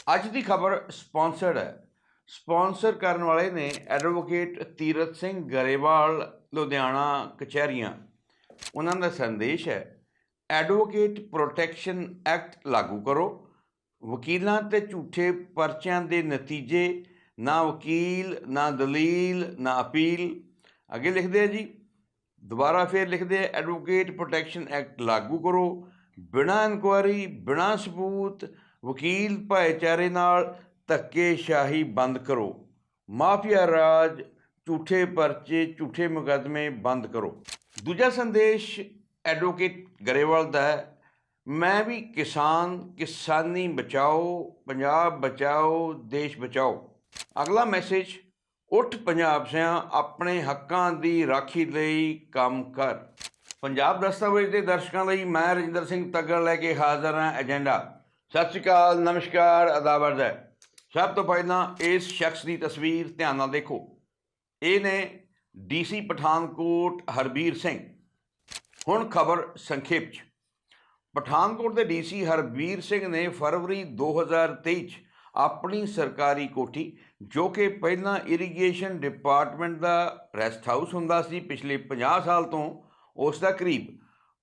ਅੱਜ ਦੀ ਖਬਰ ਸਪਾਂਸਰਡ ਹੈ। ਸਪਾਂਸਰ ਕਰਨ ਵਾਲੇ ਨੇ ਐਡਵੋਕੇਟ ਤੀਰਥ ਸਿੰਘ ਗਰੇਵਾਲ, ਲੁਧਿਆਣਾ ਕਚਹਿਰੀਆਂ। ਉਹਨਾਂ ਦਾ ਸੰਦੇਸ਼ ਹੈ, ਐਡਵੋਕੇਟ ਪ੍ਰੋਟੈਕਸ਼ਨ ਐਕਟ ਲਾਗੂ ਕਰੋ। ਵਕੀਲਾਂ ਤੇ ਝੂਠੇ ਪਰਚਿਆਂ ਦੇ ਨਤੀਜੇ, ਨਾ ਵਕੀਲ, ਨਾ ਦਲੀਲ, ਨਾ ਅਪੀਲ। ਅੱਗੇ ਲਿਖਦੇ ਆ ਜੀ, ਦੁਬਾਰਾ ਫਿਰ ਲਿਖਦੇ ਆ, ਐਡਵੋਕੇਟ ਪ੍ਰੋਟੈਕਸ਼ਨ ਐਕਟ ਲਾਗੂ ਕਰੋ। ਬਿਨਾਂ ਇਨਕੁਆਇਰੀ, ਬਿਨਾਂ ਸਬੂਤ ਵਕੀਲ ਭਾਈਚਾਰੇ ਨਾਲ ਧੱਕੇਸ਼ਾਹੀ ਬੰਦ ਕਰੋ। ਮਾਫੀਆ ਰਾਜ, ਝੂਠੇ ਪਰਚੇ, ਝੂਠੇ ਮੁਕੱਦਮੇ ਬੰਦ ਕਰੋ। ਦੂਜਾ ਸੰਦੇਸ਼ ਐਡਵੋਕੇਟ ਗਰੇਵਾਲ ਦਾ ਹੈ, ਮੈਂ ਵੀ ਕਿਸਾਨ, ਕਿਸਾਨੀ ਬਚਾਓ, ਪੰਜਾਬ ਬਚਾਓ, ਦੇਸ਼ ਬਚਾਓ। ਅਗਲਾ ਮੈਸੇਜ, ਉੱਠ ਪੰਜਾਬ ਸਿਆਂ, ਆਪਣੇ ਹੱਕਾਂ ਦੀ ਰਾਖੀ ਲਈ ਕੰਮ ਕਰ। ਪੰਜਾਬ ਦਸਤਾਵੇਜ਼ ਦੇ ਦਰਸ਼ਕਾਂ ਲਈ ਮੈਂ ਰਜਿੰਦਰ ਸਿੰਘ ਤੱਗੜ ਲੈ ਕੇ ਹਾਜ਼ਰ ਹਾਂ ਏਜੰਡਾ। ਸਤਿ ਸ਼੍ਰੀ ਅਕਾਲ, ਨਮਸਕਾਰ, ਅਦਾਬਰਦ ਹੈ। ਸਭ ਤੋਂ ਪਹਿਲਾਂ ਇਸ ਸ਼ਖਸ ਦੀ ਤਸਵੀਰ ਧਿਆਨ ਨਾਲ ਦੇਖੋ। ਇਹ ਨੇ ਡੀਸੀ ਪਠਾਨਕੋਟ ਹਰਬੀਰ ਸਿੰਘ। ਹੁਣ ਖਬਰ ਸੰਖੇਪ 'ਚ। ਪਠਾਨਕੋਟ ਦੇ ਡੀਸੀ ਹਰਬੀਰ ਸਿੰਘ ਨੇ ਫਰਵਰੀ 2023 'ਚ ਆਪਣੀ ਸਰਕਾਰੀ ਕੋਠੀ, ਜੋ ਕਿ ਪਹਿਲਾਂ ਇਰੀਗੇਸ਼ਨ ਡਿਪਾਰਟਮੈਂਟ ਦਾ ਰੈਸਟ ਹਾਊਸ ਹੁੰਦਾ ਸੀ ਪਿਛਲੇ 50 ਸਾਲ ਤੋਂ, ਉਸ ਦਾ ਕਰੀਬ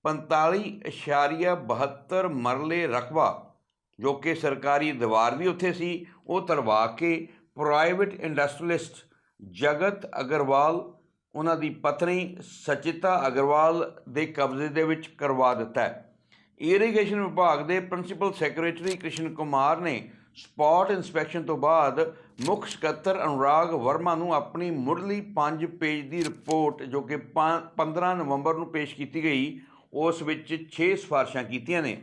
45.72 ਮਰਲੇ ਰਕਬਾ, ਜੋ ਕਿ ਸਰਕਾਰੀ ਦੀਵਾਰ ਵੀ ਉੱਥੇ ਸੀ, ਉਹ ਤਰਵਾ ਕੇ ਪ੍ਰਾਈਵੇਟ ਇੰਡਸਟਰੀਲਿਸਟ ਜਗਤ ਅਗਰਵਾਲ, ਉਹਨਾਂ ਦੀ ਪਤਨੀ ਸਚਿਤਾ ਅਗਰਵਾਲ ਦੇ ਕਬਜ਼ੇ ਦੇ ਵਿੱਚ ਕਰਵਾ ਦਿੱਤਾ ਹੈ। ਇਰੀਗੇਸ਼ਨ ਵਿਭਾਗ ਦੇ ਪ੍ਰਿੰਸੀਪਲ ਸੈਕਟਰੀ ਕ੍ਰਿਸ਼ਨ ਕੁਮਾਰ ਨੇ ਸਪੌਟ ਇੰਸਪੈਕਸ਼ਨ ਤੋਂ ਬਾਅਦ ਮੁੱਖ ਸਕੱਤਰ ਅਨੁਰਾਗ ਵਰਮਾ ਨੂੰ ਆਪਣੀ ਮੁੱਢਲੀ 5 ਪੇਜ ਦੀ ਰਿਪੋਰਟ, ਜੋ ਕਿ 15 ਨਵੰਬਰ ਨੂੰ ਪੇਸ਼ ਕੀਤੀ ਗਈ, ਉਸ ਵਿੱਚ 6 ਸਿਫਾਰਿਸ਼ਾਂ ਕੀਤੀਆਂ ਨੇ।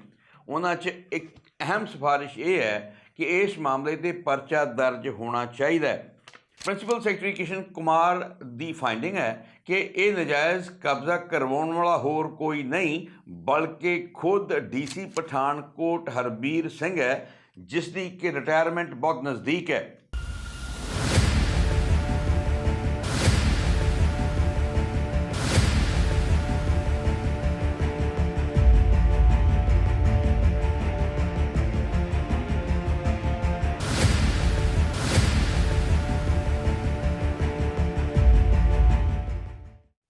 ਉਹਨਾਂ 'ਚ ਇੱਕ ਅਹਿਮ ਸਿਫਾਰਿਸ਼ ਇਹ ਹੈ ਕਿ ਇਸ ਮਾਮਲੇ 'ਤੇ ਪਰਚਾ ਦਰਜ ਹੋਣਾ ਚਾਹੀਦਾ ਹੈ। ਪ੍ਰਿੰਸੀਪਲ ਸੈਕਟਰੀ ਕ੍ਰਿਸ਼ਨ ਕੁਮਾਰ ਦੀ ਫਾਈਂਡਿੰਗ ਹੈ ਕਿ ਇਹ ਨਜਾਇਜ਼ ਕਬਜ਼ਾ ਕਰਵਾਉਣ ਵਾਲਾ ਹੋਰ ਕੋਈ ਨਹੀਂ, ਬਲਕਿ ਖੁਦ ਡੀਸੀ ਪਠਾਨਕੋਟ ਹਰਬੀਰ ਸਿੰਘ ਹੈ, ਜਿਸ ਦੀ ਕਿ ਰਿਟਾਇਰਮੈਂਟ ਬਹੁਤ ਨਜ਼ਦੀਕ ਹੈ।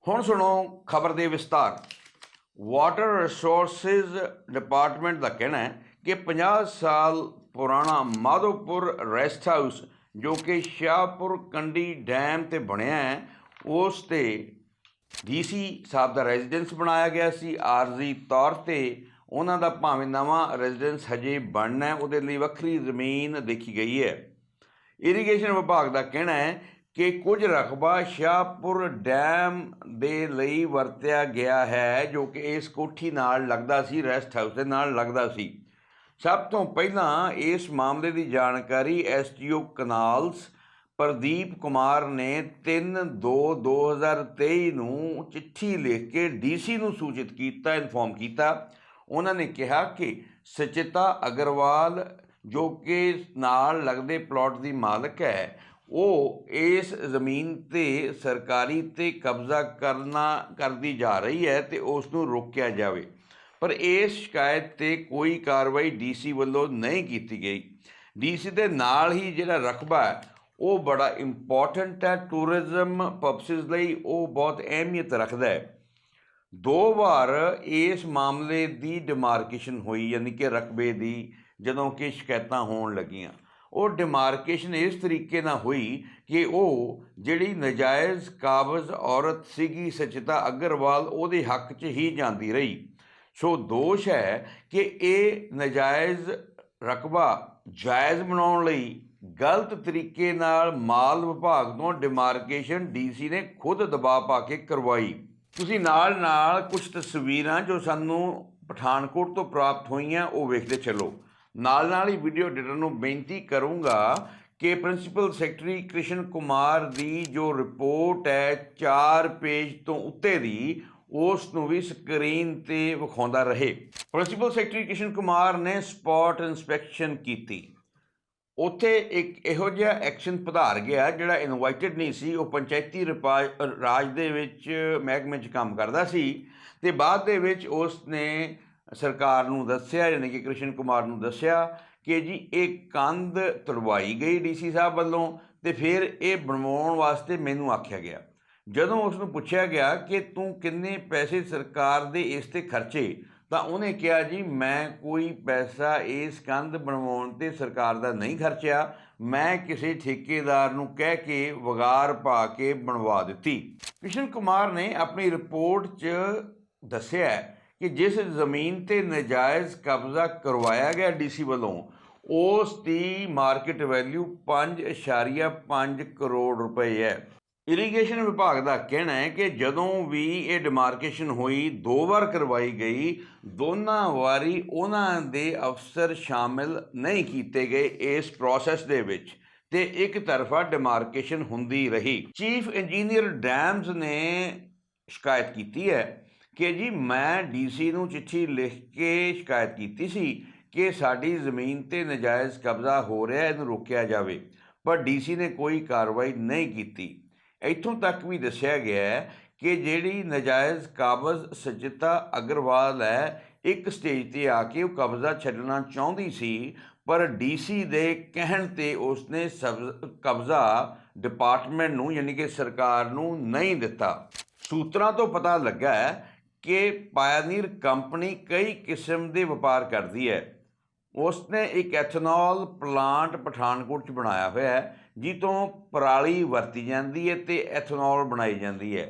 ਹੁਣ ਸੁਣੋ ਖਬਰ ਦੇ ਵਿਸਤਾਰ। ਵਾਟਰ ਰਿਸੋਰਸਿਸ ਡਿਪਾਰਟਮੈਂਟ ਦਾ ਕਹਿਣਾ ਹੈ ਕਿ 50 ਸਾਲ ਪੁਰਾਣਾ ਮਾਧੋਪੁਰ ਰੈਸਟ ਹਾਊਸ, ਜੋ ਕਿ ਸ਼ਾਹਪੁਰ ਕੰਡੀ ਡੈਮ 'ਤੇ ਬਣਿਆ ਹੈ, ਉਸ 'ਤੇ ਡੀਸੀ ਸਾਹਿਬ ਦਾ ਰੈਜ਼ੀਡੈਂਸ ਬਣਾਇਆ ਗਿਆ ਸੀ ਆਰਜ਼ੀ ਤੌਰ 'ਤੇ। ਉਹਨਾਂ ਦਾ ਭਾਵੇਂ ਨਵਾਂ ਰੈਜ਼ੀਡੈਂਸ ਹਜੇ ਬਣਨਾ, ਉਹਦੇ ਲਈ ਵੱਖਰੀ ਜ਼ਮੀਨ ਦੇਖੀ ਗਈ ਹੈ। ਇਰੀਗੇਸ਼ਨ ਵਿਭਾਗ ਦਾ ਕਹਿਣਾ ਹੈ ਕਿ ਕੁਝ ਰਕਬਾ ਸ਼ਾਹਪੁਰ ਡੈਮ ਦੇ ਲਈ ਵਰਤਿਆ ਗਿਆ ਹੈ, ਜੋ ਕਿ ਇਸ ਕੋਠੀ ਨਾਲ ਲੱਗਦਾ ਸੀ, ਰੈਸਟ ਹਾਊਸ ਦੇ ਨਾਲ ਲੱਗਦਾ ਸੀ। ਸਭ ਤੋਂ ਪਹਿਲਾਂ ਇਸ ਮਾਮਲੇ ਦੀ ਜਾਣਕਾਰੀ ਐਸਟੀਓ ਕਨਾਲਸ ਪ੍ਰਦੀਪ ਕੁਮਾਰ ਨੇ 3/2/2023 ਨੂੰ ਚਿੱਠੀ ਲਿਖ ਕੇ ਡੀਸੀ ਨੂੰ ਸੂਚਿਤ ਕੀਤਾ, ਇਨਫੋਰਮ ਕੀਤਾ। ਉਹਨਾਂ ਨੇ ਕਿਹਾ ਕਿ ਸਚਿਤਾ ਅਗਰਵਾਲ, ਜੋ ਕਿ ਨਾਲ ਲੱਗਦੇ ਪਲਾਟ ਦੀ ਮਾਲਕ ਹੈ, ਉਹ ਇਸ ਜ਼ਮੀਨ 'ਤੇ ਸਰਕਾਰੀ 'ਤੇ ਕਬਜ਼ਾ ਕਰਦੀ ਜਾ ਰਹੀ ਹੈ ਅਤੇ ਉਸ ਨੂੰ ਰੋਕਿਆ ਜਾਵੇ। ਪਰ ਇਸ ਸ਼ਿਕਾਇਤ 'ਤੇ ਕੋਈ ਕਾਰਵਾਈ ਡੀਸੀ ਵੱਲੋਂ ਨਹੀਂ ਕੀਤੀ ਗਈ। ਡੀਸੀ ਦੇ ਨਾਲ ਹੀ ਜਿਹੜਾ ਰਕਬਾ ਹੈ, ਉਹ ਬੜਾ ਇੰਪੋਰਟੈਂਟ ਹੈ ਟੂਰਿਜ਼ਮ ਪਰਪਸਿਸ ਲਈ, ਉਹ ਬਹੁਤ ਅਹਿਮੀਅਤ ਰੱਖਦਾ ਹੈ। 2 ਵਾਰ ਇਸ ਮਾਮਲੇ ਦੀ ਡਿਮਾਰਕੇਸ਼ਨ ਹੋਈ, ਯਾਨੀ ਕਿ ਰਕਬੇ ਦੀ, ਜਦੋਂ ਕਿ ਸ਼ਿਕਾਇਤਾਂ ਹੋਣ ਲੱਗੀਆਂ। ਉਹ ਡਿਮਾਰਕੇਸ਼ਨ ਇਸ ਤਰੀਕੇ ਨਾਲ ਹੋਈ ਕਿ ਉਹ ਜਿਹੜੀ ਨਜਾਇਜ਼ ਕਾਬਜ਼ ਔਰਤ ਸੀਗੀ ਸਚਿਤਾ ਅਗਰਵਾਲ, ਉਹਦੇ ਹੱਕ 'ਚ ਹੀ ਜਾਂਦੀ ਰਹੀ। ਸੋ ਦੋਸ਼ ਹੈ ਕਿ ਇਹ ਨਜਾਇਜ਼ ਰਕਬਾ ਜਾਇਜ਼ ਬਣਾਉਣ ਲਈ ਗਲਤ ਤਰੀਕੇ ਨਾਲ ਮਾਲ ਵਿਭਾਗ ਤੋਂ ਡਿਮਾਰਕੇਸ਼ਨ ਡੀਸੀ ਨੇ ਖੁਦ ਦਬਾਅ ਪਾ ਕੇ ਕਰਵਾਈ। ਤੁਸੀਂ ਨਾਲ ਕੁਝ ਤਸਵੀਰਾਂ ਜੋ ਸਾਨੂੰ ਪਠਾਨਕੋਟ ਤੋਂ ਪ੍ਰਾਪਤ ਹੋਈਆਂ ਉਹ ਵੇਖਦੇ ਚੱਲੋ। ਨਾਲ ਹੀ ਵੀਡੀਓ ਐਡੀਟਰ ਨੂੰ ਬੇਨਤੀ ਕਰੂੰਗਾ ਕਿ ਪ੍ਰਿੰਸੀਪਲ ਸੈਕਟਰੀ ਕ੍ਰਿਸ਼ਨ ਕੁਮਾਰ ਦੀ ਜੋ ਰਿਪੋਰਟ ਹੈ 4 ਪੇਜ ਤੋਂ ਉੱਤੇ ਦੀ, ਉਸ ਨੂੰ ਵੀ ਸਕਰੀਨ 'ਤੇ ਵਿਖਾਉਂਦਾ ਰਹੇ। ਪ੍ਰਿੰਸੀਪਲ ਸੈਕਟਰੀ ਕ੍ਰਿਸ਼ਨ ਕੁਮਾਰ ਨੇ ਸਪੌਟ ਇੰਸਪੈਕਸ਼ਨ ਕੀਤੀ। ਉੱਥੇ ਇੱਕ ਇਹੋ ਜਿਹਾ ਐਕਸ਼ਨ ਪਧਾਰ ਗਿਆ ਜਿਹੜਾ ਇਨਵਾਈਟਡ ਨਹੀਂ ਸੀ। ਉਹ ਪੰਚਾਇਤੀ ਰਾਜ ਦੇ ਵਿੱਚ ਮਹਿਕਮੇ 'ਚ ਕੰਮ ਕਰਦਾ ਸੀ ਅਤੇ ਬਾਅਦ ਦੇ ਵਿੱਚ ਉਸ ਨੇ ਸਰਕਾਰ ਨੂੰ ਦੱਸਿਆ, ਯਾਨੀ ਕਿ ਕ੍ਰਿਸ਼ਨ ਕੁਮਾਰ ਨੂੰ ਦੱਸਿਆ ਕਿ ਜੀ ਇਹ ਕੰਧ ਤੁੜਵਾਈ ਗਈ ਡੀਸੀ ਸਾਹਿਬ ਵੱਲੋਂ ਤੇ ਫਿਰ ਇਹ ਬਣਵਾਉਣ ਵਾਸਤੇ ਮੈਨੂੰ ਆਖਿਆ ਗਿਆ। ਜਦੋਂ ਉਸ ਨੂੰ ਪੁੱਛਿਆ ਗਿਆ ਕਿ ਤੂੰ ਕਿੰਨੇ ਪੈਸੇ ਸਰਕਾਰ ਦੇ ਇਸ ਤੇ ਖਰਚੇ, ਤਾਂ ਉਹਨੇ ਕਿਹਾ ਜੀ ਮੈਂ ਕੋਈ ਪੈਸਾ ਇਸ ਕੰਧ ਬਣਵਾਉਣ ਤੇ ਸਰਕਾਰ ਦਾ ਨਹੀਂ ਖਰਚਿਆ, ਮੈਂ ਕਿਸੇ ਠੇਕੇਦਾਰ ਨੂੰ ਕਹਿ ਕੇ ਵਗਾਰ ਪਾ ਕੇ ਬਣਵਾ ਦਿੱਤੀ। ਕ੍ਰਿਸ਼ਨ ਕੁਮਾਰ ਨੇ ਆਪਣੀ ਰਿਪੋਰਟ 'ਚ ਦੱਸਿਆ ਕਿ ਜਿਸ ਜ਼ਮੀਨ ਤੇ ਨਜਾਇਜ਼ ਕਬਜ਼ਾ ਕਰਵਾਇਆ ਗਿਆ ਡੀਸੀ ਵੱਲੋਂ, ਉਸ ਦੀ ਮਾਰਕੀਟ ਵੈਲਿਊ 5.5 ਕਰੋੜ ਰੁਪਏ ਹੈ। ਇਰੀਗੇਸ਼ਨ ਵਿਭਾਗ ਦਾ ਕਹਿਣਾ ਹੈ ਕਿ ਜਦੋਂ ਵੀ ਇਹ ਡਿਮਾਰਕੇਸ਼ਨ ਹੋਈ, 2 ਵਾਰ ਕਰਵਾਈ ਗਈ, ਦੋਨਾਂ ਵਾਰੀ ਉਹਨਾਂ ਦੇ ਅਫਸਰ ਸ਼ਾਮਿਲ ਨਹੀਂ ਕੀਤੇ ਗਏ ਇਸ ਪ੍ਰੋਸੈਸ ਦੇ ਵਿੱਚ ਤੇ ਇੱਕ ਤਰਫਾ ਡਿਮਾਰਕੇਸ਼ਨ ਹੁੰਦੀ ਰਹੀ। ਚੀਫ ਇੰਜੀਨੀਅਰ ਡੈਮਜ਼ ਨੇ ਸ਼ਿਕਾਇਤ ਕੀਤੀ ਹੈ ਕਿ ਜੀ ਮੈਂ ਡੀਸੀ ਨੂੰ ਚਿੱਠੀ ਲਿਖ ਕੇ ਸ਼ਿਕਾਇਤ ਕੀਤੀ ਸੀ ਕਿ ਸਾਡੀ ਜ਼ਮੀਨ ਤੇ ਨਜਾਇਜ਼ ਕਬਜ਼ਾ ਹੋ ਰਿਹਾ, ਇਹਨੂੰ ਰੋਕਿਆ ਜਾਵੇ, ਪਰ ਡੀਸੀ ਨੇ ਕੋਈ ਕਾਰਵਾਈ ਨਹੀਂ ਕੀਤੀ। ਇੱਥੋਂ ਤੱਕ ਵੀ ਦੱਸਿਆ ਗਿਆ ਹੈ ਕਿ ਜਿਹੜੀ ਨਜਾਇਜ਼ ਕਾਬਜ਼ ਸੁਚੇਤਾ ਅਗਰਵਾਲ ਹੈ, ਇੱਕ ਸਟੇਜ ਤੇ ਆ ਕੇ ਉਹ ਕਬਜ਼ਾ ਛੱਡਣਾ ਚਾਹੁੰਦੀ ਸੀ, ਪਰ ਡੀਸੀ ਦੇ ਕਹਿਣ ਤੇ ਉਸਨੇ ਕਬਜ਼ਾ ਡਿਪਾਰਟਮੈਂਟ ਨੂੰ, ਯਾਨੀ ਕਿ ਸਰਕਾਰ ਨੂੰ ਨਹੀਂ ਦਿੱਤਾ। ਸੂਤਰਾਂ ਤੋਂ ਪਤਾ ਲੱਗਾ ਹੈ ਕਿ ਪਾਇਨੀਅਰ ਕੰਪਨੀ ਕਈ ਕਿਸਮ ਦੇ ਵਪਾਰ ਕਰਦੀ ਹੈ। ਉਸਨੇ ਇੱਕ ਐਥਨੋਲ ਪਲਾਂਟ ਪਠਾਨਕੋਟ 'ਚ ਬਣਾਇਆ ਹੋਇਆ ਹੈ, ਜਿੱਥੋਂ ਪਰਾਲੀ ਵਰਤੀ ਜਾਂਦੀ ਹੈ ਤੇ ਐਥਨੋਲ ਬਣਾਈ ਜਾਂਦੀ ਹੈ,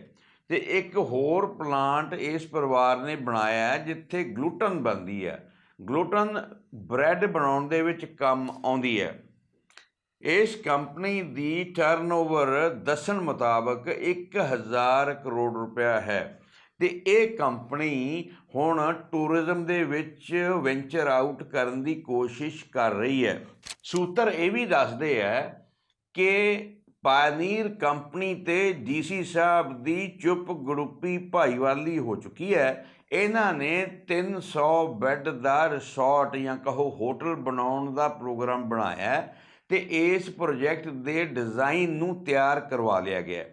ਤੇ ਇੱਕ ਹੋਰ ਪਲਾਂਟ ਇਸ ਪਰਿਵਾਰ ਨੇ ਬਣਾਇਆ ਹੈ ਜਿੱਥੇ ਗਲੂਟਨ ਬਣਦੀ ਹੈ। ਗਲੂਟਨ ਬ੍ਰੈਡ ਬਣਾਉਣ ਦੇ ਵਿੱਚ ਕੰਮ ਆਉਂਦੀ ਹੈ। ਇਸ ਕੰਪਨੀ ਦੀ ਟਰਨਓਵਰ ਦੱਸਣ ਮੁਤਾਬਕ 1000 ਕਰੋੜ ਰੁਪਇਆ ਹੈ ਤੇ ਇਹ ਕੰਪਨੀ ਹੁਣ ਟੂਰਿਜ਼ਮ ਦੇ ਵਿੱਚ ਵੈਂਚਰ ਆਊਟ ਕਰਨ ਦੀ ਕੋਸ਼ਿਸ਼ ਕਰ ਰਹੀ ਹੈ। ਸੂਤਰ ਇਹ ਵੀ ਦੱਸਦੇ ਹੈ ਕਿ ਪਾਇਨੀਅਰ ਕੰਪਨੀ ਤੇ ਡੀਸੀ ਸਾਹਿਬ ਦੀ ਚੁੱਪ ਗੜੁੱਪੀ ਭਾਈਵਾਲੀ ਹੋ ਚੁੱਕੀ ਹੈ। ਇਹਨਾਂ ਨੇ 300 ਬੈੱਡ ਦਾ ਰਿਸੋਰਟ ਜਾਂ ਕਹੋ ਹੋਟਲ ਬਣਾਉਣ ਦਾ ਪ੍ਰੋਗਰਾਮ ਬਣਾਇਆ ਹੈ ਤੇ ਇਸ ਪ੍ਰੋਜੈਕਟ ਦੇ ਡਿਜ਼ਾਈਨ ਨੂੰ ਤਿਆਰ ਕਰਵਾ ਲਿਆ ਗਿਆ।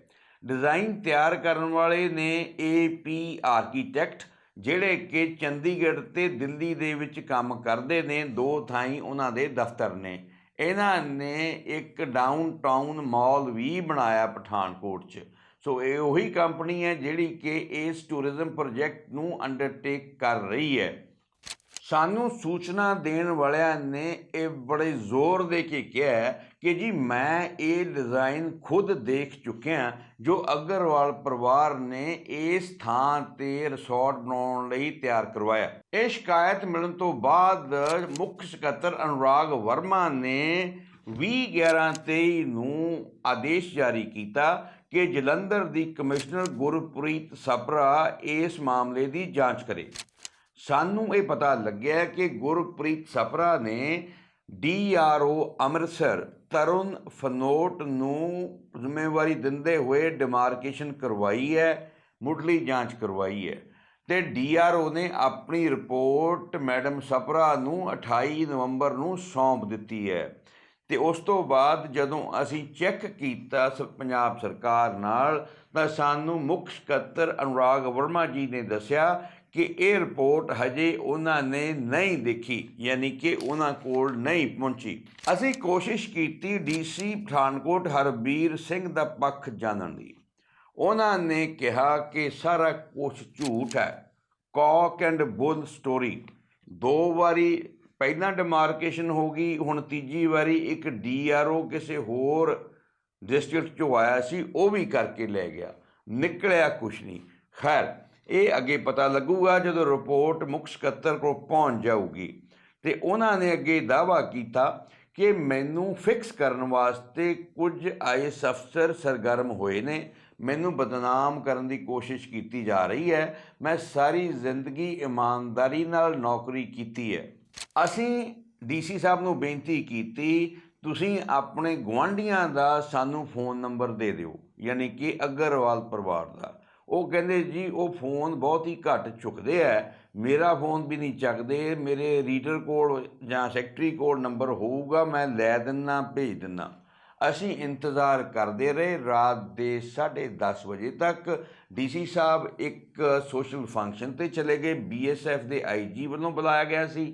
ਡਿਜ਼ਾਈਨ ਤਿਆਰ ਕਰਨ ਵਾਲੇ ਨੇ AP ਆਰਕੀਟੈਕਟ, ਜਿਹੜੇ ਕਿ ਚੰਡੀਗੜ੍ਹ ਤੇ ਦਿੱਲੀ ਦੇ ਵਿੱਚ ਕੰਮ ਕਰਦੇ ਨੇ, 2 ਥਾਈਂ ਉਹਨਾਂ ਦੇ ਦਫ਼ਤਰ ਨੇ। ਇਹਨਾਂ ਨੇ ਇੱਕ ਡਾਊਨਟਾਊਨ ਮਾਲ ਵੀ ਬਣਾਇਆ ਪਠਾਨਕੋਟ 'ਚ। ਸੋ ਇਹ ਉਹੀ ਕੰਪਨੀ ਹੈ ਜਿਹੜੀ ਕਿ ਇਸ ਟੂਰਿਜ਼ਮ ਪ੍ਰੋਜੈਕਟ ਨੂੰ ਅੰਡਰਟੇਕ ਕਰ ਰਹੀ ਹੈ। ਸਾਨੂੰ ਸੂਚਨਾ ਦੇਣ ਵਾਲਿਆਂ ਨੇ ਇਹ ਬੜੇ ਜ਼ੋਰ ਦੇ ਕੇ ਕਿਹਾ ਕਿ ਜੀ ਮੈਂ ਇਹ ਡਿਜ਼ਾਈਨ ਖੁਦ ਦੇਖ ਚੁੱਕਿਆ ਜੋ ਅਗਰਵਾਲ ਪਰਿਵਾਰ ਨੇ ਇਸ ਥਾਂ ਤੇ ਰਿਸੋਰਟ ਬਣਾਉਣ ਲਈ ਤਿਆਰ ਕਰਵਾਇਆ। ਇਹ ਸ਼ਿਕਾਇਤ ਮਿਲਣ ਤੋਂ ਬਾਅਦ ਮੁੱਖ ਸਕੱਤਰ ਅਨੁਰਾਗ ਵਰਮਾ ਨੇ 20/11/23 ਨੂੰ ਆਦੇਸ਼ ਜਾਰੀ ਕੀਤਾ ਕਿ ਜਲੰਧਰ ਦੀ ਕਮਿਸ਼ਨਰ ਗੁਰਪ੍ਰੀਤ ਸਪਰਾ ਇਸ ਮਾਮਲੇ ਦੀ ਜਾਂਚ ਕਰੇ। ਸਾਨੂੰ ਇਹ ਪਤਾ ਲੱਗਿਆ ਕਿ ਗੁਰਪ੍ਰੀਤ ਸਪਰਾ ਨੇ DRO ਅੰਮ੍ਰਿਤਸਰ ਤਰੁਣ ਫਨੋਟ ਨੂੰ ਜ਼ਿੰਮੇਵਾਰੀ ਦਿੰਦੇ ਹੋਏ ਡਿਮਾਰਕੇਸ਼ਨ ਕਰਵਾਈ ਹੈ, ਮੁੱਢਲੀ ਜਾਂਚ ਕਰਵਾਈ ਹੈ ਤੇ DRO ਨੇ ਆਪਣੀ ਰਿਪੋਰਟ ਮੈਡਮ ਸਪਰਾ ਨੂੰ 28 ਨਵੰਬਰ ਨੂੰ ਸੌਂਪ ਦਿੱਤੀ ਹੈ। ਤੇ ਉਸ ਤੋਂ ਬਾਅਦ ਜਦੋਂ ਅਸੀਂ ਚੈੱਕ ਕੀਤਾ ਪੰਜਾਬ ਸਰਕਾਰ ਨਾਲ, ਤਾਂ ਸਾਨੂੰ ਮੁੱਖ ਸਕੱਤਰ ਅਨੁਰਾਗ ਵਰਮਾ ਜੀ ਨੇ ਦੱਸਿਆ ਕਿ ਇਹ ਰਿਪੋਰਟ ਹਜੇ ਉਹਨਾਂ ਨੇ ਨਹੀਂ ਦੇਖੀ, ਯਾਨੀ ਕਿ ਉਹਨਾਂ ਕੋਲ ਨਹੀਂ ਪਹੁੰਚੀ। ਅਸੀਂ ਕੋਸ਼ਿਸ਼ ਕੀਤੀ DC ਪਠਾਨਕੋਟ ਹਰਬੀਰ ਸਿੰਘ ਦਾ ਪੱਖ ਜਾਣਨ ਦੀ। ਉਹਨਾਂ ਨੇ ਕਿਹਾ ਕਿ ਸਾਰਾ ਕੁਝ ਝੂਠ ਹੈ, ਕੌਕ ਐਂਡ ਬੁੱਲ ਸਟੋਰੀ। 2 ਵਾਰੀ ਪਹਿਲਾਂ ਡਿਮਾਰਕੇਸ਼ਨ ਹੋ ਗਈ, ਹੁਣ ਤੀਜੀ ਵਾਰੀ ਇੱਕ DRO ਕਿਸੇ ਹੋਰ ਡਿਸਟ੍ਰਿਕਟ 'ਚੋਂ ਆਇਆ ਸੀ, ਉਹ ਵੀ ਕਰਕੇ ਲੈ ਗਿਆ, ਨਿਕਲਿਆ ਕੁਛ ਨਹੀਂ। ਖੈਰ, ਇਹ ਅੱਗੇ ਪਤਾ ਲੱਗੂਗਾ ਜਦੋਂ ਰਿਪੋਰਟ ਮੁੱਖ ਸਕੱਤਰ ਕੋਲ ਪਹੁੰਚ ਜਾਊਗੀ। ਤੇ ਉਹਨਾਂ ਨੇ ਅੱਗੇ ਦਾਅਵਾ ਕੀਤਾ ਕਿ ਮੈਨੂੰ ਫਿਕਸ ਕਰਨ ਵਾਸਤੇ ਕੁਝ IAS ਅਫਸਰ ਸਰਗਰਮ ਹੋਏ ਨੇ, ਮੈਨੂੰ ਬਦਨਾਮ ਕਰਨ ਦੀ ਕੋਸ਼ਿਸ਼ ਕੀਤੀ ਜਾ ਰਹੀ ਹੈ। ਮੈਂ ਸਾਰੀ ਜ਼ਿੰਦਗੀ ਇਮਾਨਦਾਰੀ ਨਾਲ ਨੌਕਰੀ ਕੀਤੀ ਹੈ। ਅਸੀਂ DC ਸਾਹਿਬ ਨੂੰ ਬੇਨਤੀ ਕੀਤੀ, ਤੁਸੀਂ ਆਪਣੇ ਗੁਆਂਢੀਆਂ ਦਾ ਸਾਨੂੰ ਫੋਨ ਨੰਬਰ ਦੇ ਦਿਓ, ਯਾਨੀ ਕਿ ਅਗਰਵਾਲ ਪਰਿਵਾਰ ਦਾ। ਉਹ ਕਹਿੰਦੇ ਜੀ ਉਹ ਫੋਨ ਬਹੁਤ ਹੀ ਘੱਟ ਚੁੱਕਦੇ ਹੈ, ਮੇਰਾ ਫੋਨ ਵੀ ਨਹੀਂ ਚੱਕਦੇ, ਮੇਰੇ ਰੀਡਰ ਕੋਲ ਜਾਂ ਸੈਕਟਰੀ ਕੋਲ ਨੰਬਰ ਹੋਊਗਾ, ਮੈਂ ਲੈ ਦਿੰਦਾ, ਭੇਜ ਦਿੰਦਾ। ਅਸੀਂ ਇੰਤਜ਼ਾਰ ਕਰਦੇ ਰਹੇ ਰਾਤ ਦੇ 10:30 ਵਜੇ ਤੱਕ। ਡੀਸੀ ਸਾਹਿਬ ਇੱਕ ਸੋਸ਼ਲ ਫੰਕਸ਼ਨ ਤੇ ਚਲੇ ਗਏ, ਬੀਐਸਐਫ ਦੇ ਆਈਜੀ ਵੱਲੋਂ ਬੁਲਾਇਆ ਗਿਆ ਸੀ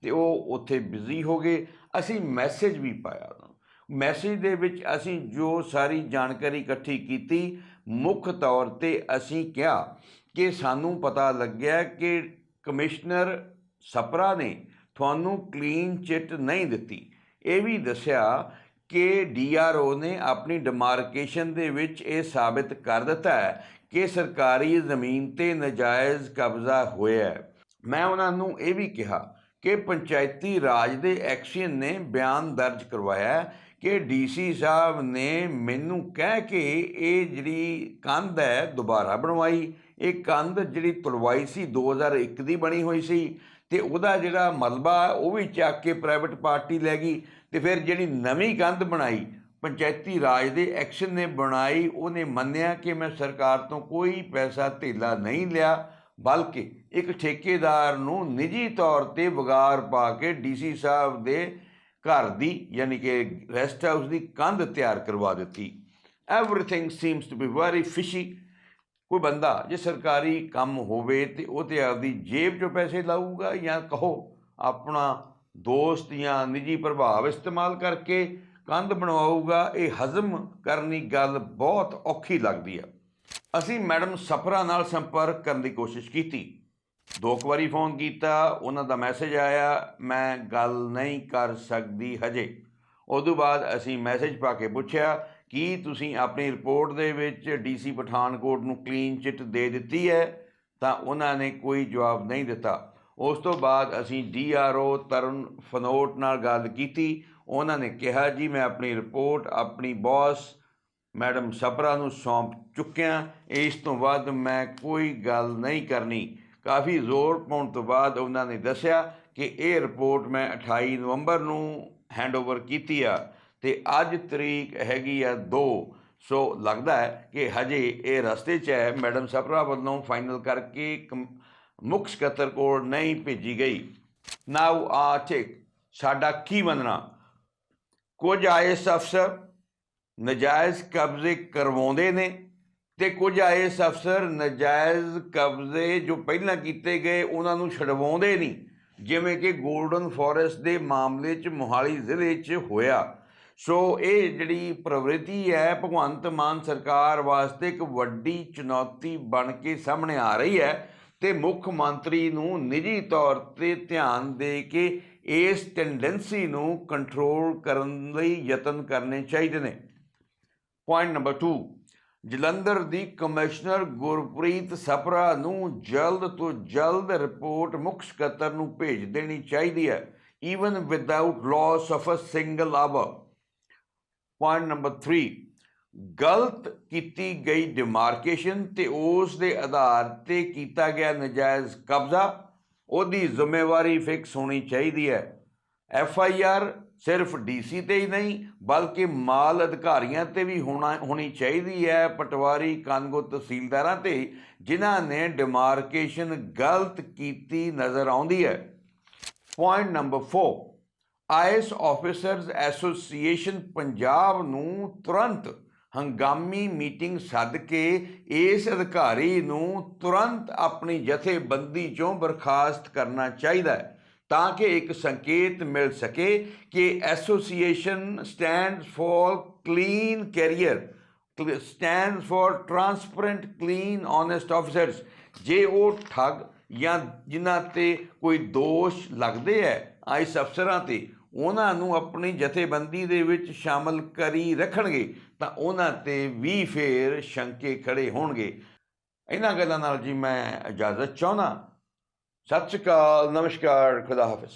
ਤੇ ਉਹ ਉੱਥੇ ਬਿਜ਼ੀ ਹੋ ਗਏ। ਅਸੀਂ ਮੈਸੇਜ ਵੀ ਪਾਇਆ ਉਹਨਾਂ ਨੂੰ। ਮੈਸੇਜ ਦੇ ਵਿੱਚ ਅਸੀਂ ਜੋ ਸਾਰੀ ਜਾਣਕਾਰੀ ਇਕੱਠੀ ਕੀਤੀ, ਮੁੱਖ ਤੌਰ ਤੇ ਅਸੀਂ ਕਿਹਾ ਕਿ ਸਾਨੂੰ ਪਤਾ ਲੱਗਿਆ ਕਿ ਕਮਿਸ਼ਨਰ ਸਪਰਾ ਨੇ ਤੁਹਾਨੂੰ ਕਲੀਨ ਚਿੱਟ ਨਹੀਂ ਦਿੱਤੀ। ਇਹ ਵੀ ਦੱਸਿਆ ਕਿ ਡੀਆਰਓ ਨੇ ਆਪਣੀ ਡਿਮਾਰਕੇਸ਼ਨ ਦੇ ਵਿੱਚ ਇਹ ਸਾਬਿਤ ਕਰ ਦਿੱਤਾ ਹੈ ਕਿ ਸਰਕਾਰੀ ਜ਼ਮੀਨ ਤੇ ਨਜਾਇਜ਼ ਕਬਜ਼ਾ ਹੋਇਆ ਹੈ। ਮੈਂ ਉਹਨਾਂ ਨੂੰ ਇਹ ਵੀ ਕਿਹਾ ਕਿ ਪੰਚਾਇਤੀ ਰਾਜ ਦੇ ਐਕਸ਼ਨ ਨੇ ਬਿਆਨ ਦਰਜ ਕਰਵਾਇਆ ਕਿ ਡੀਸੀ ਸਾਹਿਬ ਨੇ ਮੈਨੂੰ ਕਹਿ ਕੇ ਇਹ ਜਿਹੜੀ ਕੰਧ ਹੈ ਦੁਬਾਰਾ ਬਣਵਾਈ। ਇਹ ਕੰਧ ਜਿਹੜੀ ਤੁਲਵਾਈ ਸੀ 2001 ਦੀ ਬਣੀ ਹੋਈ ਸੀ ਤੇ ਉਹਦਾ ਜਿਹੜਾ ਮਲਬਾ ਉਹ ਵੀ ਚੱਕ ਕੇ ਪ੍ਰਾਈਵੇਟ ਪਾਰਟੀ ਲੈ ਗਈ ਤੇ ਫਿਰ ਜਿਹੜੀ ਨਵੀਂ ਕੰਧ ਬਣਾਈ ਪੰਚਾਇਤੀ ਰਾਜ ਦੇ ਐਕਸ਼ਨ ਨੇ ਬਣਾਈ। ਉਹਨੇ ਮੰਨਿਆ ਕਿ ਮੈਂ ਸਰਕਾਰ ਤੋਂ ਕੋਈ ਪੈਸਾ ਧੇਲਾ ਨਹੀਂ ਲਿਆ, ਬਲਕਿ ਇੱਕ ਠੇਕੇਦਾਰ ਨੂੰ ਨਿੱਜੀ ਤੌਰ ਤੇ ਵਿਗਾੜ ਪਾ ਕੇ ਡੀਸੀ ਸਾਹਿਬ ਦੇ ਘਰ ਦੀ ਯਾਨੀ ਕਿ ਰੈਸਟ ਹਾਊਸ ਦੀ ਕੰਧ ਤਿਆਰ ਕਰਵਾ ਦਿੱਤੀ। Everything seems to be very fishy. ਕੋਈ ਬੰਦਾ ਜੇ ਸਰਕਾਰੀ ਕੰਮ ਹੋਵੇ ਤੇ ਉਹ ਤੇ ਆਪਦੀ ਜੇਬ 'ਚੋਂ ਪੈਸੇ ਲਾਊਗਾ ਜਾਂ ਕਹੋ ਆਪਣਾ ਦੋਸਤ ਜਾਂ ਨਿੱਜੀ ਪ੍ਰਭਾਵ ਇਸਤੇਮਾਲ ਕਰਕੇ ਕੰਧ ਬਣਵਾਊਗਾ, ਇਹ ਹਜ਼ਮ ਕਰਨੀ ਗੱਲ ਬਹੁਤ ਔਖੀ ਲੱਗਦੀ ਆ। ਅਸੀਂ ਮੈਡਮ ਸਪਰਾ ਨਾਲ ਸੰਪਰਕ ਕਰਨ ਦੀ ਕੋਸ਼ਿਸ਼ ਕੀਤੀ, 2 ਵਾਰੀ ਫੋਨ ਕੀਤਾ, ਉਹਨਾਂ ਦਾ ਮੈਸੇਜ ਆਇਆ ਮੈਂ ਗੱਲ ਨਹੀਂ ਕਰ ਸਕਦੀ ਹਜੇ। ਉਦੋਂ ਬਾਅਦ ਅਸੀਂ ਮੈਸੇਜ ਪਾ ਕੇ ਪੁੱਛਿਆ ਕੀ ਤੁਸੀਂ ਆਪਣੀ ਰਿਪੋਰਟ ਦੇ ਵਿੱਚ ਡੀਸੀ ਪਠਾਨਕੋਟ ਨੂੰ ਕਲੀਨ ਚਿੱਟ ਦੇ ਦਿੱਤੀ ਹੈ, ਤਾਂ ਉਹਨਾਂ ਨੇ ਕੋਈ ਜਵਾਬ ਨਹੀਂ ਦਿੱਤਾ। ਉਸ ਤੋਂ ਬਾਅਦ ਅਸੀਂ ਡੀਆਰਓ ਤਰਨ ਫਨੋਟ ਨਾਲ ਗੱਲ ਕੀਤੀ। ਉਹਨਾਂ ਨੇ ਕਿਹਾ ਜੀ ਮੈਂ ਆਪਣੀ ਰਿਪੋਰਟ ਆਪਣੀ ਬੌਸ ਮੈਡਮ ਸਪਰਾ ਨੂੰ ਸੌਂਪ ਚੁੱਕਿਆ, ਇਸ ਤੋਂ ਬਾਅਦ ਮੈਂ ਕੋਈ ਗੱਲ ਨਹੀਂ ਕਰਨੀ। ਕਾਫੀ ਜ਼ੋਰ ਪਾਉਣ ਤੋਂ ਬਾਅਦ ਉਹਨਾਂ ਨੇ ਦੱਸਿਆ ਕਿ ਇਹ ਰਿਪੋਰਟ ਮੈਂ 28 ਨਵੰਬਰ ਨੂੰ ਹੈਂਡਓਵਰ ਕੀਤੀ ਆ ਤੇ ਅੱਜ ਤਰੀਕ ਹੈਗੀ ਆ 2। ਸੋ ਲੱਗਦਾ ਹੈ ਕਿ ਹਜੇ ਇਹ ਰਸਤੇ 'ਚ ਹੈ, ਮੈਡਮ ਸਪਰਾ ਵੱਲੋਂ ਫਾਈਨਲ ਕਰਕੇ ਮੁੱਖ ਸਕੱਤਰ ਕੋਲ ਨਹੀਂ ਭੇਜੀ ਗਈ। ਨਾਓ ਆ ਠੀਕ ਸਾਡਾ ਕੀ ਮੰਨਣਾ, ਕੁਝ IAS ਅਫਸਰ ਨਜਾਇਜ਼ ਕਬਜ਼ੇ ਕਰਵਾਉਂਦੇ ਨੇ ਤੇ ਕੁਝ IAS ਅਫਸਰ ਨਜਾਇਜ਼ ਕਬਜ਼ੇ ਜੋ ਪਹਿਲਾਂ ਕੀਤੇ ਗਏ ਉਹਨਾਂ ਨੂੰ ਛਡਵਾਉਂਦੇ ਨਹੀਂ, ਜਿਵੇਂ ਕਿ ਗੋਲਡਨ ਫੋਰੈਸਟ ਦੇ ਮਾਮਲੇ 'ਚ ਮੋਹਾਲੀ ਜ਼ਿਲ੍ਹੇ 'ਚ ਹੋਇਆ। ਸੋ ਇਹ ਜਿਹੜੀ ਪ੍ਰਵਿਰਤੀ ਹੈ ਭਗਵੰਤ ਮਾਨ ਸਰਕਾਰ ਵਾਸਤੇ ਇੱਕ ਵੱਡੀ ਚੁਣੌਤੀ ਬਣ ਕੇ ਸਾਹਮਣੇ ਆ ਰਹੀ ਹੈ ਤੇ ਮੁੱਖ ਮੰਤਰੀ ਨੂੰ ਨਿੱਜੀ ਤੌਰ ਤੇ ਧਿਆਨ ਦੇ ਕੇ ਇਸ ਟੈਂਡੈਂਸੀ ਨੂੰ ਕੰਟਰੋਲ ਕਰਨ ਲਈ ਯਤਨ ਕਰਨੇ ਚਾਹੀਦੇ ਨੇ। ਪੁਆਇੰਟ ਨੰਬਰ 2, ਜਲੰਧਰ ਦੀ ਕਮਿਸ਼ਨਰ ਗੁਰਪ੍ਰੀਤ ਸਪਰਾ ਨੂੰ ਜਲਦ ਤੋਂ ਜਲਦ ਰਿਪੋਰਟ ਮੁੱਖ ਸਕੱਤਰ ਨੂੰ ਭੇਜ ਦੇਣੀ ਚਾਹੀਦੀ ਹੈ, even without loss of a single hour. Point number 3, ਗਲਤ ਕੀਤੀ ਗਈ ਡਿਮਾਰਕੇਸ਼ਨ ਤੇ ਉਸ ਦੇ ਆਧਾਰ ਤੇ ਕੀਤਾ ਗਿਆ ਨਜਾਇਜ਼ ਕਬਜ਼ਾ, ਉਹਦੀ ਜ਼ਿੰਮੇਵਾਰੀ ਫਿਕਸ ਹੋਣੀ ਚਾਹੀਦੀ ਹੈ। FIR ਸਿਰਫ DC ਤੇ ਹੀ ਨਹੀਂ ਬਲਕਿ ਮਾਲ ਅਧਿਕਾਰੀਆਂ ਤੇ ਵੀ ਹੋਣੀ ਚਾਹੀਦੀ ਹੈ, ਪਟਵਾਰੀ ਕਾਨੂੰਗੋ ਤਹਿਸੀਲਦਾਰਾਂ ਤੇ ਜਿਨ੍ਹਾਂ ਨੇ ਡਿਮਾਰਕੇਸ਼ਨ ਗਲਤ ਕੀਤੀ ਨਜ਼ਰ ਆਉਂਦੀ ਹੈ। Point number 4, IAS officers association Punjab ਨੂੰ ਤੁਰੰਤ ਹੰਗਾਮੀ ਮੀਟਿੰਗ ਸੱਦ ਕੇ ਇਸ ਅਧਿਕਾਰੀ ਨੂੰ ਤੁਰੰਤ ਆਪਣੀ ਜਥੇਬੰਦੀ 'ਚੋਂ ਬਰਖਾਸਤ ਕਰਨਾ ਚਾਹੀਦਾ ਹੈ ਤਾਂ ਕਿ ਇੱਕ ਸੰਕੇਤ ਮਿਲ ਸਕੇ ਕਿ association stands for clean career, stands for transparent clean honest officers. ਜੇ ਉਹ ਠੱਗ ਜਾਂ ਜਿਨ੍ਹਾਂ ਤੇ ਕੋਈ ਦੋਸ਼ ਲੱਗਦੇ ਹੈ IAS ਅਫਸਰਾਂ ਤੇ ਉਹਨਾਂ ਨੂੰ ਆਪਣੀ ਜਥੇਬੰਦੀ ਦੇ ਵਿੱਚ ਸ਼ਾਮਲ ਕਰੀ ਰੱਖਣਗੇ ਤਾਂ ਉਹਨਾਂ ਤੇ ਵੀ ਫੇਰ ਸ਼ੰਕੇ ਖੜੇ ਹੋਣਗੇ। ਇਹਨਾਂ ਗੱਲਾਂ ਨਾਲ ਜੀ ਮੈਂ ਇਜਾਜ਼ਤ ਚਾਹੁੰਦਾ। ਸਤਿ ਸ਼੍ਰੀ ਅਕਾਲ, ਨਮਸਕਾਰ, ਖੁਦਾ ਹਾਫਿਜ਼।